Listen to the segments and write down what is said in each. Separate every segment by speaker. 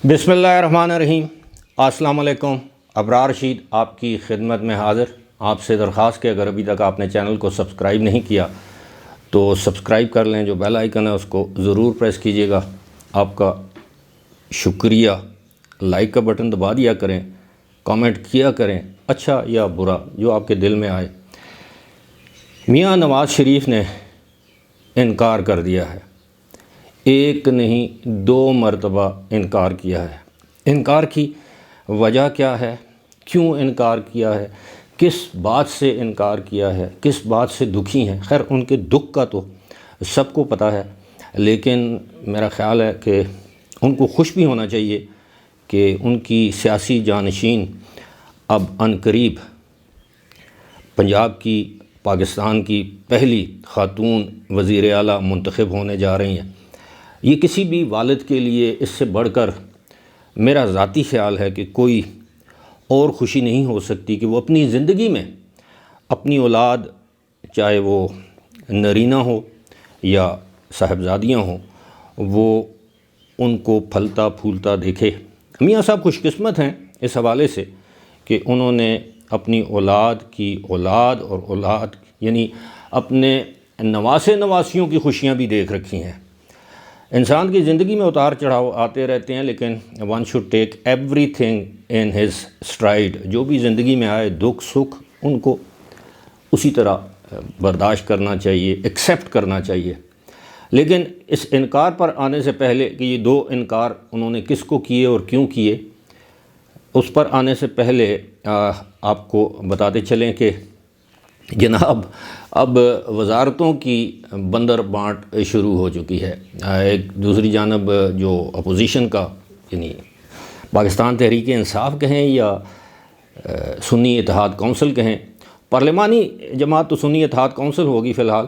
Speaker 1: بسم اللہ الرحمن الرحیم۔ السلام علیکم۔ ابرار رشید آپ کی خدمت میں حاضر۔ آپ سے درخواست کہ اگر ابھی تک آپ نے چینل کو سبسکرائب نہیں کیا تو سبسکرائب کر لیں، جو بیل آئیکن ہے اس کو ضرور پریس کیجیے گا۔ آپ کا شکریہ۔ لائک کا بٹن دبا دیا کریں، کامنٹ کیا کریں، اچھا یا برا جو آپ کے دل میں آئے۔ میاں نواز شریف نے انکار کر دیا ہے، ایک نہیں 2 مرتبہ انکار کیا ہے۔ انکار کی وجہ کیا ہے؟ کیوں انکار کیا ہے؟ کس بات سے انکار کیا ہے؟ کس بات سے دکھی ہیں؟ خیر، ان کے دکھ کا تو سب کو پتہ ہے، لیکن میرا خیال ہے کہ ان کو خوش بھی ہونا چاہیے کہ ان کی سیاسی جانشین اب عنقریب پنجاب کی، پاکستان کی پہلی خاتون وزیر اعلیٰ منتخب ہونے جا رہی ہیں۔ یہ کسی بھی والد کے لیے اس سے بڑھ کر میرا ذاتی خیال ہے کہ کوئی اور خوشی نہیں ہو سکتی کہ وہ اپنی زندگی میں اپنی اولاد، چاہے وہ نرینہ ہو یا صاحبزادیاں ہوں، وہ ان کو پھلتا پھولتا دیکھے۔ میاں صاحب خوش قسمت ہیں اس حوالے سے کہ انہوں نے اپنی اولاد کی اولاد اور اولاد یعنی اپنے نواسے نواسیوں کی خوشیاں بھی دیکھ رکھی ہیں۔ انسان کی زندگی میں اتار چڑھاؤ آتے رہتے ہیں، لیکن one should take every thing in his stride. جو بھی زندگی میں آئے، دکھ سکھ، ان کو اسی طرح برداشت کرنا چاہیے، ایکسیپٹ کرنا چاہیے۔ لیکن اس انکار پر آنے سے پہلے کہ یہ 2 انکار انہوں نے کس کو کیے اور کیوں کیے، اس پر آنے سے پہلے آپ کو بتاتے چلیں کہ جناب اب وزارتوں کی بندر بانٹ شروع ہو چکی ہے۔ ایک دوسری جانب جو اپوزیشن کا یعنی پاکستان تحریک انصاف کہیں یا سنی اتحاد کونسل کہیں، پارلیمانی جماعت تو سنی اتحاد کونسل ہوگی فی الحال،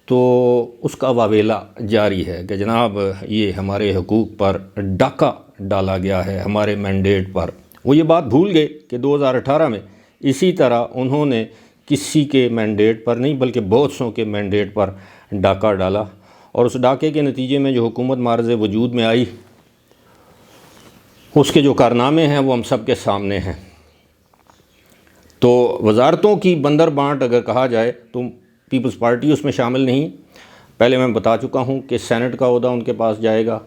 Speaker 1: تو اس کا واویلا جاری ہے کہ جناب یہ ہمارے حقوق پر ڈاکہ ڈالا گیا ہے، ہمارے مینڈیٹ پر۔ وہ یہ بات بھول گئے کہ 2018 میں اسی طرح انہوں نے کسی کے مینڈیٹ پر نہیں بلکہ بہت سو کے مینڈیٹ پر ڈاکہ ڈالا، اور اس ڈاکے کے نتیجے میں جو حکومت معرض وجود میں آئی، اس کے جو کارنامے ہیں وہ ہم سب کے سامنے ہیں۔ تو وزارتوں کی بندر بانٹ اگر کہا جائے تو پیپلز پارٹی اس میں شامل نہیں۔ پہلے میں بتا چکا ہوں کہ سینٹ کا عہدہ ان کے پاس جائے گا،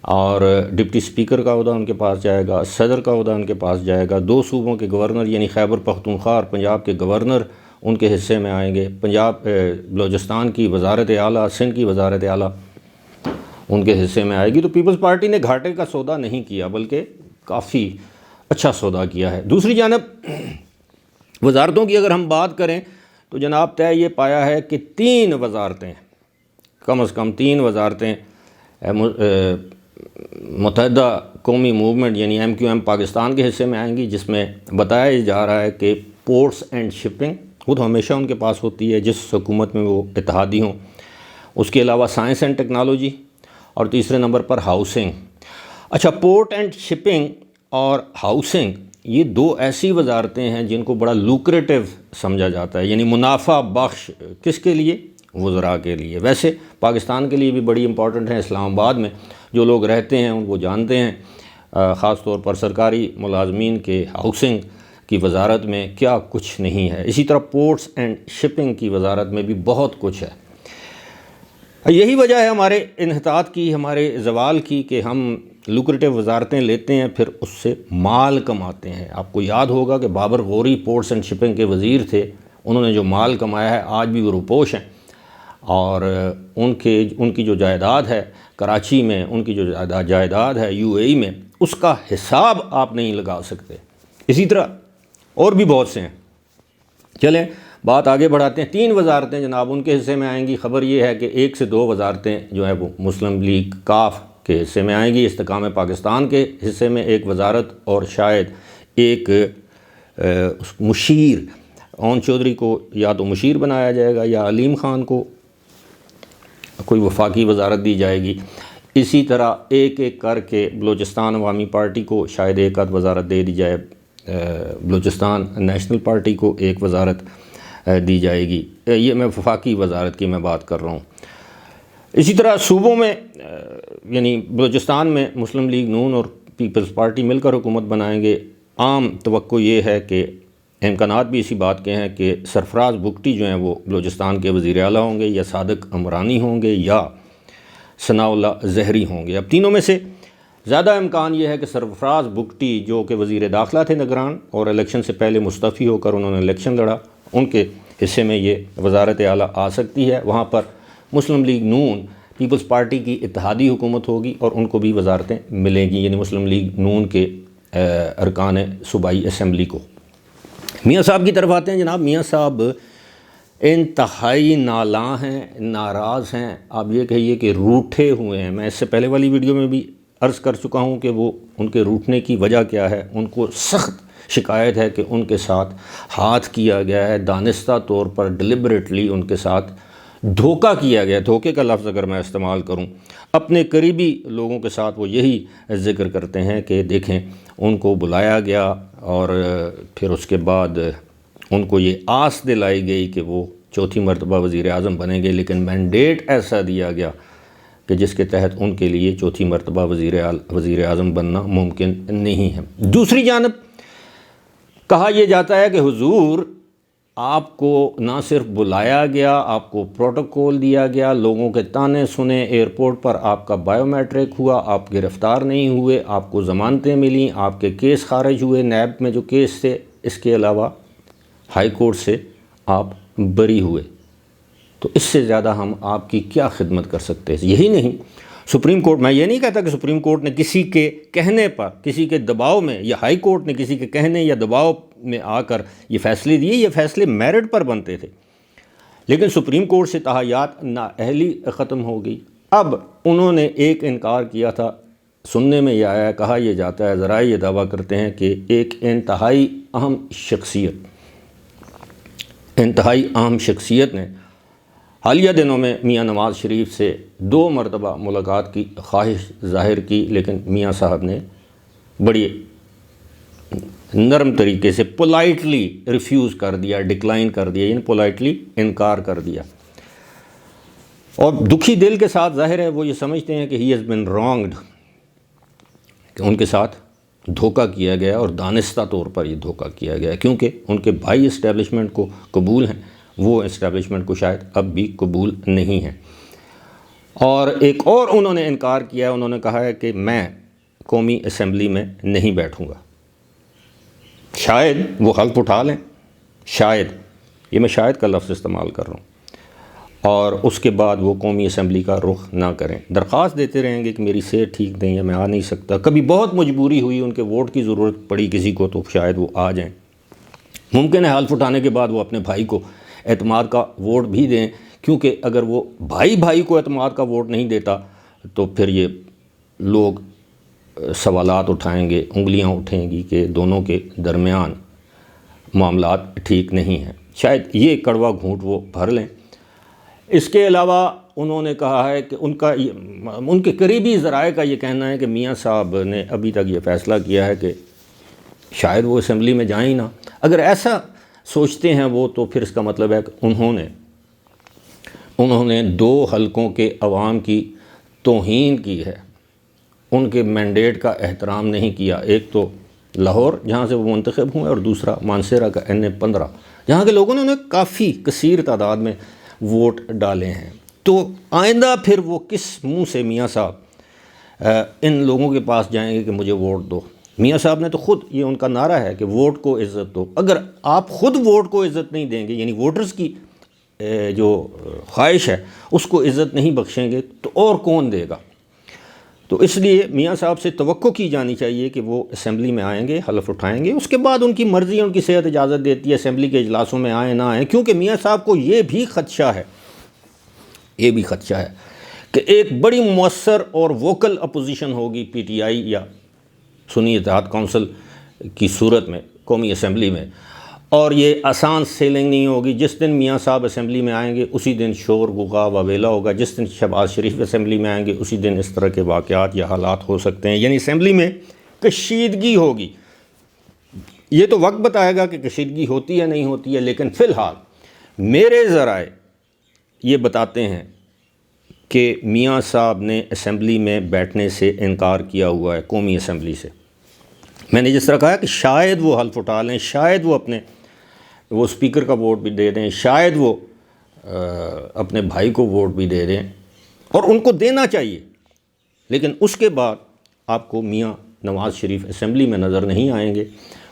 Speaker 1: اور ڈپٹی اسپیکر کا عہدہ ان کے پاس جائے گا، صدر کا عہدہ ان کے پاس جائے گا، 2 صوبوں کے گورنر یعنی خیبر پختونخوا اور پنجاب کے گورنر ان کے حصے میں آئیں گے، بلوچستان کی وزارت اعلیٰ، سندھ کی وزارت اعلیٰ ان کے حصے میں آئے گی۔ تو پیپلز پارٹی نے گھاٹے کا سودا نہیں کیا بلکہ کافی اچھا سودا کیا ہے۔ دوسری جانب وزارتوں کی اگر ہم بات کریں تو جناب طے یہ پایا ہے کہ 3 وزارتیں، کم از کم 3 وزارتیں متحدہ قومی موومنٹ یعنی MQM پاکستان کے حصے میں آئیں گی، جس میں بتایا جا رہا ہے کہ پورٹس اینڈ شپنگ، وہ تو ہمیشہ ان کے پاس ہوتی ہے جس حکومت میں وہ اتحادی ہوں۔ اس کے علاوہ سائنس اینڈ ٹیکنالوجی، اور تیسرے نمبر پر ہاؤسنگ۔ اچھا، پورٹ اینڈ شپنگ اور ہاؤسنگ یہ 2 ایسی وزارتیں ہیں جن کو بڑا لوکریٹو سمجھا جاتا ہے، یعنی منافع بخش کس کے لیے؟ وزراء کے لیے۔ ویسے پاکستان کے لیے بھی بڑی امپورٹنٹ ہیں۔ اسلام آباد میں جو لوگ رہتے ہیں وہ جانتے ہیں، خاص طور پر سرکاری ملازمین کے ہاؤسنگ کی وزارت میں کیا کچھ نہیں ہے۔ اسی طرح پورٹس اینڈ شپنگ کی وزارت میں بھی بہت کچھ ہے۔ یہی وجہ ہے ہمارے انحطاط کی، ہمارے زوال کی، کہ ہم لوکریٹو وزارتیں لیتے ہیں پھر اس سے مال کماتے ہیں۔ آپ کو یاد ہوگا کہ Babar Ghori ports and shipping کے وزیر تھے، انہوں نے جو مال کمایا ہے آج بھی وہ روپوش ہیں، اور ان کی جو جائیداد ہے کراچی میں، ان کی جو جائیداد ہے UAE میں، اس کا حساب آپ نہیں لگا سکتے۔ اسی طرح اور بھی بہت سے ہیں۔ چلیں بات آگے بڑھاتے ہیں۔ 3 وزارتیں جناب ان کے حصے میں آئیں گی۔ خبر یہ ہے کہ 1 سے 2 وزارتیں جو ہے وہ مسلم لیگ کاف کے حصے میں آئیں گی۔ استحکام پاکستان کے حصے میں 1 وزارت، اور شاید ایک مشیر، اون چودھری کو یا تو مشیر بنایا جائے گا یا علیم خان کو کوئی وفاقی وزارت دی جائے گی۔ اسی طرح ایک ایک کر کے بلوچستان عوامی پارٹی کو شاید 1 آدھ وزارت دے دی جائے، بلوچستان نیشنل پارٹی کو 1 وزارت دی جائے گی۔ یہ میں وفاقی وزارت کی میں بات کر رہا ہوں۔ اسی طرح صوبوں میں یعنی بلوچستان میں مسلم لیگ نون اور پیپلز پارٹی مل کر حکومت بنائیں گے۔ عام توقع یہ ہے کہ امکانات بھی اسی بات کے ہیں کہ سرفراز بگٹی جو ہیں وہ بلوچستان کے وزیر اعلیٰ ہوں گے، یا صادق عمرانی ہوں گے، یا ثناء اللہ زہری ہوں گے۔ اب تینوں میں سے زیادہ امکان یہ ہے کہ سرفراز بگٹی جو کہ وزیر داخلہ تھے نگران، اور الیکشن سے پہلے مستعفی ہو کر انہوں نے الیکشن لڑا، ان کے حصے میں یہ وزارت اعلیٰ آ سکتی ہے۔ وہاں پر مسلم لیگ نون پیپلز پارٹی کی اتحادی حکومت ہوگی اور ان کو بھی وزارتیں ملیں گی، یعنی مسلم لیگ نون کے ارکان صوبائی اسمبلی کو۔ میاں صاحب کی طرف آتے ہیں۔ جناب میاں صاحب انتہائی نالاں ہیں، ناراض ہیں، آپ یہ کہیے کہ روٹھے ہوئے ہیں۔ میں اس سے پہلے والی ویڈیو میں بھی عرض کر چکا ہوں کہ وہ ان کے روٹھنے کی وجہ کیا ہے۔ ان کو سخت شکایت ہے کہ ان کے ساتھ ہاتھ کیا گیا ہے، دانستہ طور پر ڈیلیبریٹلی ان کے ساتھ دھوکہ کیا گیا۔ دھوکے کا لفظ اگر میں استعمال کروں، اپنے قریبی لوگوں کے ساتھ وہ یہی ذکر کرتے ہیں کہ دیکھیں ان کو بلایا گیا اور پھر اس کے بعد ان کو یہ آس دلائی گئی کہ وہ چوتھی مرتبہ وزیر اعظم بنیں گے، لیکن مینڈیٹ ایسا دیا گیا کہ جس کے تحت ان کے لیے چوتھی مرتبہ وزیر اعظم بننا ممکن نہیں ہے۔ دوسری جانب کہا یہ جاتا ہے کہ حضور آپ کو نہ صرف بلایا گیا، آپ کو پروٹوکول دیا گیا، لوگوں کے تانے سنے، ایئرپورٹ پر آپ کا بائیو میٹرک ہوا، آپ گرفتار نہیں ہوئے، آپ کو ضمانتیں ملیں، آپ کے کیس خارج ہوئے نیب میں جو کیس تھے، اس کے علاوہ ہائی کورٹ سے آپ بری ہوئے۔ تو اس سے زیادہ ہم آپ کی کیا خدمت کر سکتے ہیں؟ یہی نہیں، سپریم کورٹ، میں یہ نہیں کہتا کہ سپریم کورٹ نے کسی کے کہنے پر، کسی کے دباؤ میں، یا ہائی کورٹ نے کسی کے کہنے یا دباؤ میں آ کر یہ فیصلے دیے، یہ فیصلے میرٹ پر بنتے تھے، لیکن سپریم کورٹ سے تہایات نااہلی ختم ہو گئی۔ اب انہوں نے ایک انکار کیا تھا، سننے میں یہ آیا، کہا یہ جاتا ہے، ذرائع یہ دعویٰ کرتے ہیں کہ ایک انتہائی اہم شخصیت نے حالیہ دنوں میں میاں نواز شریف سے 2 مرتبہ ملاقات کی خواہش ظاہر کی، لیکن میاں صاحب نے بڑی نرم طریقے سے پولائٹلی ریفیوز کر دیا، ڈکلائن کر دیا، یعنی پولائٹلی انکار کر دیا، اور دکھی دل کے ساتھ ظاہر ہے وہ یہ سمجھتے ہیں کہ ہی ہیز بین رانگڈ، کہ ان کے ساتھ دھوکہ کیا گیا اور دانستہ طور پر یہ دھوکہ کیا گیا، کیونکہ ان کے بھائی اسٹیبلشمنٹ کو قبول ہیں، وہ اسٹیبلشمنٹ کو شاید اب بھی قبول نہیں ہیں۔ اور ایک اور انہوں نے انکار کیا ہے، انہوں نے کہا ہے کہ میں قومی اسمبلی میں نہیں بیٹھوں گا۔ شاید وہ حلف اٹھا لیں، شاید، یہ میں شاید کا لفظ استعمال کر رہا ہوں، اور اس کے بعد وہ قومی اسمبلی کا رخ نہ کریں، درخواست دیتے رہیں گے کہ میری صحت ٹھیک نہیں ہے، میں آ نہیں سکتا، کبھی بہت مجبوری ہوئی، ان کے ووٹ کی ضرورت پڑی کسی کو، تو شاید وہ آ جائیں۔ ممکن ہے حلف اٹھانے کے بعد وہ اپنے بھائی کو اعتماد کا ووٹ بھی دیں، کیونکہ اگر وہ بھائی کو اعتماد کا ووٹ نہیں دیتا تو پھر یہ لوگ سوالات اٹھائیں گے، انگلیاں اٹھیں گی کہ دونوں کے درمیان معاملات ٹھیک نہیں ہیں۔ شاید یہ کڑوا گھونٹ وہ بھر لیں۔ اس کے علاوہ انہوں نے کہا ہے کہ ان کے قریبی ذرائع کا یہ کہنا ہے کہ میاں صاحب نے ابھی تک یہ فیصلہ کیا ہے کہ شاید وہ اسمبلی میں جائیں ہی نہ۔ اگر ایسا سوچتے ہیں وہ، تو پھر اس کا مطلب ہے کہ انہوں نے 2 حلقوں کے عوام کی توہین کی ہے، ان کے مینڈیٹ کا احترام نہیں کیا۔ ایک تو لاہور جہاں سے وہ منتخب ہوئے، اور دوسرا مانسیرا کا NA-15 جہاں کے لوگوں نے انہیں کافی کثیر تعداد میں ووٹ ڈالے ہیں۔ تو آئندہ پھر وہ کس منہ سے میاں صاحب ان لوگوں کے پاس جائیں گے کہ مجھے ووٹ دو؟ میاں صاحب نے تو خود، یہ ان کا نعرہ ہے کہ ووٹ کو عزت دو۔ اگر آپ خود ووٹ کو عزت نہیں دیں گے، یعنی ووٹرز کی جو خواہش ہے اس کو عزت نہیں بخشیں گے، تو اور کون دے گا؟ تو اس لیے میاں صاحب سے توقع کی جانی چاہیے کہ وہ اسمبلی میں آئیں گے، حلف اٹھائیں گے، اس کے بعد ان کی مرضی، ان کی صحت اجازت دیتی ہے اسمبلی کے اجلاسوں میں آئیں نہ آئیں، کیونکہ میاں صاحب کو یہ بھی خدشہ ہے کہ ایک بڑی مؤثر اور ووکل اپوزیشن ہوگی PTI یا سنی اتحاد کونسل کی صورت میں قومی اسمبلی میں، اور یہ آسان سیلنگ نہیں ہوگی۔ جس دن میاں صاحب اسمبلی میں آئیں گے اسی دن شور غوغا وویلا ہوگا، جس دن شہباز شریف اسمبلی میں آئیں گے اسی دن اس طرح کے واقعات یا حالات ہو سکتے ہیں، یعنی اسمبلی میں کشیدگی ہوگی۔ یہ تو وقت بتائے گا کہ کشیدگی ہوتی ہے نہیں ہوتی ہے، لیکن فی الحال میرے ذرائع یہ بتاتے ہیں کہ میاں صاحب نے اسمبلی میں بیٹھنے سے انکار کیا ہوا ہے، قومی اسمبلی سے۔ میں نے جس طرح کہا کہ شاید وہ حلف اٹھا لیں، شاید وہ اسپیکر کا ووٹ بھی دے دیں، شاید وہ اپنے بھائی کو ووٹ بھی دے دیں، اور ان کو دینا چاہیے، لیکن اس کے بعد آپ کو میاں نواز شریف اسمبلی میں نظر نہیں آئیں گے۔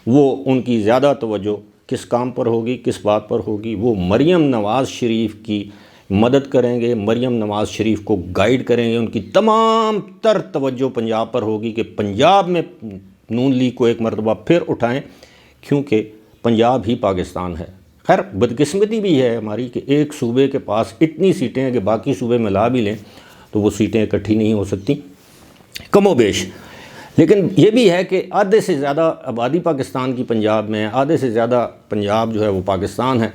Speaker 1: وہ ان کی زیادہ توجہ کس کام پر ہوگی، کس بات پر ہوگی؟ وہ مریم نواز شریف کی مدد کریں گے، مریم نواز شریف کو گائیڈ کریں گے۔ ان کی تمام تر توجہ پنجاب پر ہوگی کہ پنجاب میں نون لیگ کو ایک مرتبہ پھر اٹھائیں، کیونکہ پنجاب ہی پاکستان ہے۔ خیر بدقسمتی بھی ہے ہماری کہ ایک صوبے کے پاس اتنی سیٹیں ہیں کہ باقی صوبے ملا بھی لیں تو وہ سیٹیں اکٹھی نہیں ہو سکتی، کم و بیش۔ لیکن یہ بھی ہے کہ آدھے سے زیادہ آبادی پاکستان کی پنجاب میں ہے، آدھے سے زیادہ پنجاب جو ہے وہ پاکستان ہے،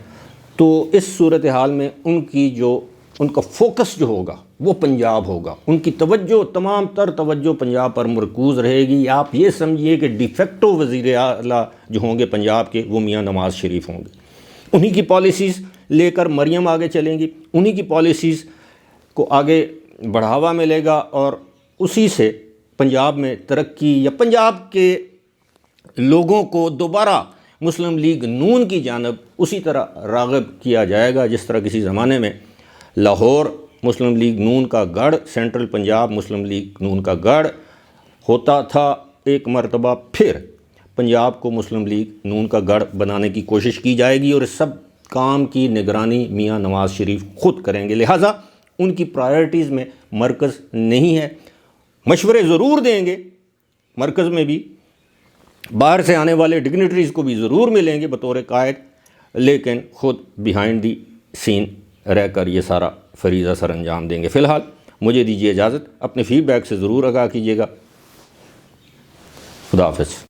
Speaker 1: تو اس صورتحال میں ان کا فوکس جو ہوگا وہ پنجاب ہوگا، ان کی توجہ تمام تر توجہ پنجاب پر مرکوز رہے گی۔ آپ یہ سمجھیے کہ ڈی فیکٹو وزیر اعلیٰ جو ہوں گے پنجاب کے، وہ میاں نواز شریف ہوں گے۔ انہی کی پالیسیز لے کر مریم آگے چلیں گی، انہی کی پالیسیز کو آگے بڑھاوا ملے گا، اور اسی سے پنجاب میں ترقی یا پنجاب کے لوگوں کو دوبارہ مسلم لیگ نون کی جانب اسی طرح راغب کیا جائے گا جس طرح کسی زمانے میں لاہور مسلم لیگ نون کا گڑھ، سینٹرل پنجاب مسلم لیگ نون کا گڑھ ہوتا تھا۔ ایک مرتبہ پھر پنجاب کو مسلم لیگ نون کا گڑھ بنانے کی کوشش کی جائے گی، اور اس سب کام کی نگرانی میاں نواز شریف خود کریں گے، لہٰذا ان کی پرائرٹیز میں مرکز نہیں ہے۔ مشورے ضرور دیں گے مرکز میں بھی، باہر سے آنے والے ڈگنیٹریز کو بھی ضرور ملیں گے بطور قائد، لیکن خود بیہائنڈ دی سین رہ کر یہ سارا فریضہ سر انجام دیں گے۔ فی الحال مجھے دیجیے اجازت، اپنے فیڈ بیک سے ضرور آگاہ کیجیے گا۔ خدا حافظ۔